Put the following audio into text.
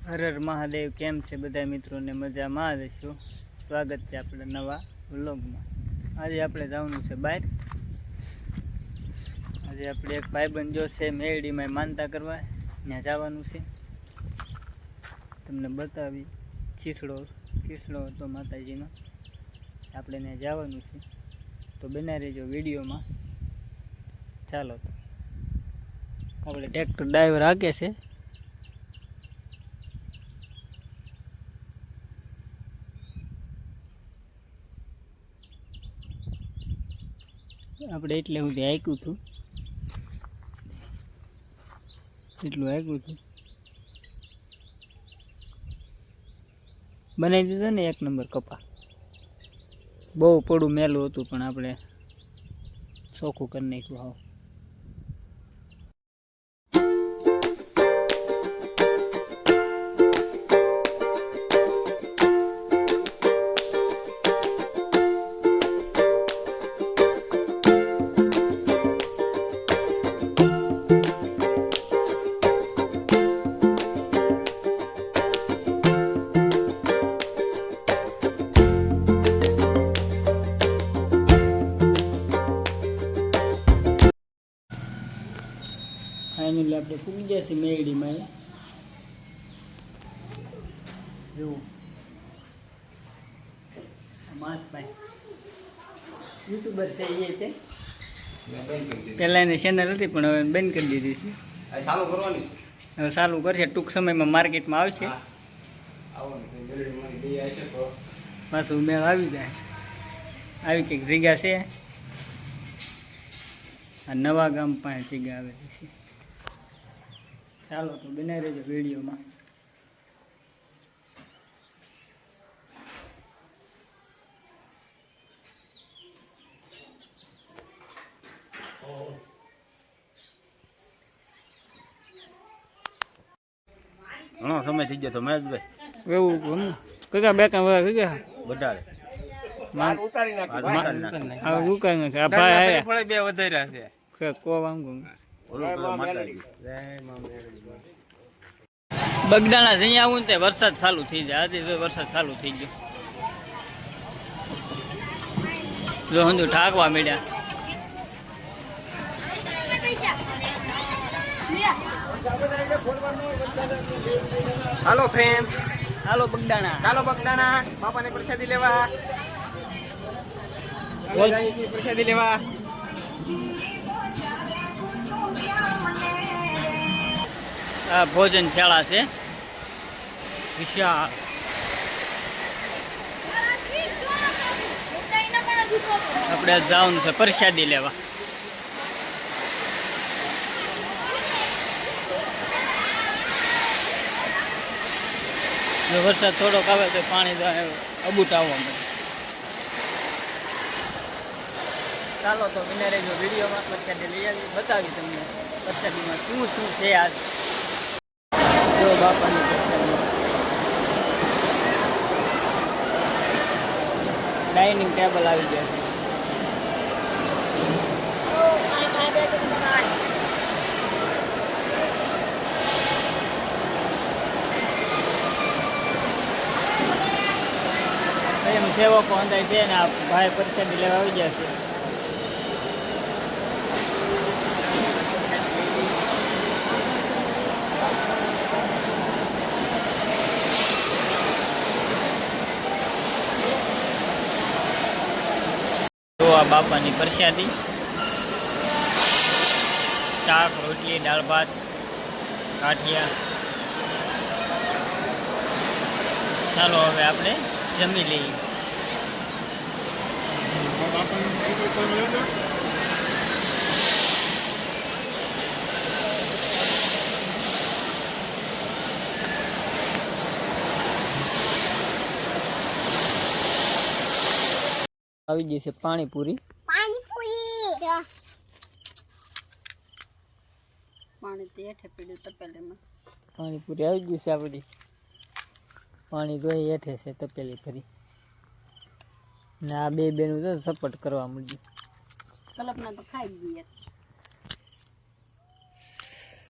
હર હર મહાદેવ. કેમ છે બધા મિત્રોને? મજામાં જ હશો. સ્વાગત છે આપણે નવા વ્લોગમાં. આજે આપણે જવાનું છે બહાર. આજે આપણે એક ભાઈબંધ જો છે મેરડીમાં માનતા કરવા, ત્યાં જવાનું છે. તમને બતાવી ખીસડો હતો માતાજીનો, આપણે ત્યાં જવાનું છે. તો બના રહેજો વિડીયોમાં. ચાલો તો આપણે ટ્રેક્ટર ડ્રાઈવર હાકે છે. આપણે એટલે સુધી હાક્યું હતું, એટલું હાક્યું હતું. બનાવી દીધો ને એક નંબર કપા. બહુ પડું મેલું હતું પણ આપણે ચોખ્ખું કરી નાખ્યું. હાવ ફાઇનલી આપણે પૂગી ગયા છીએ મેરડીમાં. જુઓ માસભાઈ યુટ્યુબર છે એ તે પહેલાં એની ચેનલ હતી પણ હવે બંધ કરી દીધી છે. ચાલુ કરવાની છે, હવે ચાલુ કરશે. ટૂંક સમયમાં માર્કેટમાં આવશે. પાછું મેળ આવી જાય. આવી કંઈક જગ્યા છે આ નવા ગામ પાસે જગ્યા આવેલી છે. ચાલો તો બનાવી રહેજો વિડીયોમાં. ઘણો સમય થઈ ગયો તો મહેશભાઈ. એવું ગમું કયા બે કામ કયા બધાડે બે વધાર્યા છે. બગદાણા જઈ આવું ને તે વરસાદ ચાલુ થઈ જાય. આજે જો વરસાદ ચાલુ થઈ ગયો. જો હંધુ ઠાકવા મળ્યા. હાલો ફ્રેન્ડ, હાલો બગદાણા, ચાલો બગદાણા બાપાને પ્રસાદી લેવા. પ્રસાદી લેવા આ ભોજન શાળા છે વિશાળ. આપણે જવાનું છે પ્રસાદી લેવા. જો વરસાદ થોડોક આવે તો પાણી અબૂટ આવવા મળે. ચાલો તો વિને રહેજો વિડીયોમાં. પ્રસાદી લઈ આવી, બતાવી તમને પ્રસાદીમાં શું શું છે. આજ જો બાપાની પ્રસાદી, ડાઇનિંગ ટેબલ આવી ગયા છે. એમ સેવકો અંદર છે ને આ ભાઈ પ્રસાદી લેવા આવી ગયા છે. તો આ બાપાની પ્રસાદી, શાક, રોટલી, દાળ ભાત, કાઠિયા. ચાલો હવે આપણે જમી લઈએ. આવી જશે પાણીપુરી. પાણીપુરી આવી જશે આપણી. પાણી ધોઈ હેઠે છે તપેલી ફરી ને આ બે બેનું તો સપોર્ટ કરવા મળ્યું. કલ્પના તો ખાઈ ગઈ.